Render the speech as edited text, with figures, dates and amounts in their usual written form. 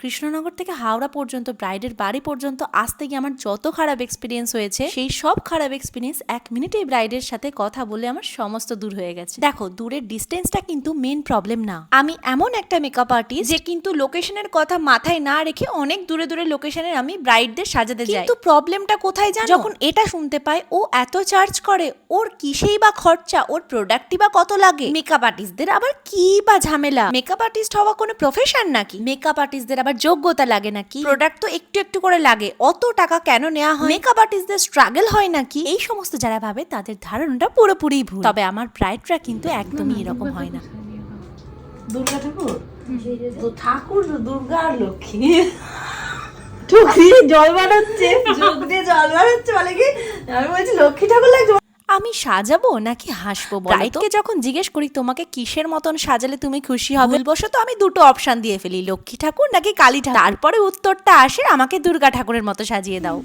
কৃষ্ণনগর থেকে হাওড়া পর্যন্ত ব্রাইডের বাড়ি পর্যন্ত আসতে গিয়ে আমার যত খারাপ এক্সপিরিয়েন্স হয়েছে, সেই সব খারাপ এক্সপিরিয়েন্স 1 মিনিটেই ব্রাইডের সাথে কথা বলে আমার সমস্ত দূর হয়ে গেছে। দেখো, দূরের ডিস্টেন্সটা কিন্তু মেন প্রবলেম না। আমি এমন একটা মেকআপ আর্টিস্ট যে কিন্তু লোকেশনের কথা মাথায় না রেখে অনেক দূরে দূরে লোকেশনের আমি ব্রাইডদের সাজাতে যাই। কিন্তু প্রবলেমটা কোথায় জানো? যখন এটা শুনতে পাই ও এত চার্জ করে, ওর কিসেই বা খরচা, ওর প্রোডাক্টই বা কত লাগে। মেকআপ আর্টিস্টদের আবার কি বা ঝামেলা? মেকআপ আর্টিস্ট হওয়া কোনো প্রফেশন নাকি? মেকআপ আর্টিস্টদের আবার যোগ্যতা লাগে নাকি? প্রোডাক্ট তো একটু একটু করে লাগে, অত টাকা কেন নেওয়া হয়? মেকআপ আর্টিস্টদের স্ট্রাগল হয় নাকি? এই সমস্ত যারা ভাবে তাদের ধারণাটা পুরোপুরি ভুল। তবে আমার ব্রাইডরা কিন্তু একদমই এরকম হয় না। দুর্গা ঠাকুর তো ঠাকুর দুর্গা আর লক্ষ্মী চোখ দিয়ে জল বাড়াচ্ছে, চোখ দিয়ে জল বাড়াচ্ছে বলে কি আমি বলছি লক্ষ্মী ঠাকুর লাগছে। আমি সাজাবো নাকি হাসবো? ব্রাইডকে যখন জিজ্ঞেস করি তোমাকে কিসের মতন সাজালে তুমি খুশি হবে, ভুলবশত আমি দুটো অপশন দিয়ে ফেলি, লক্ষ্মী ঠাকুর নাকি কালী ঠাকুর। তারপরে উত্তরটা আসে আমাকে দুর্গা ঠাকুরের মতো সাজিয়ে দাও।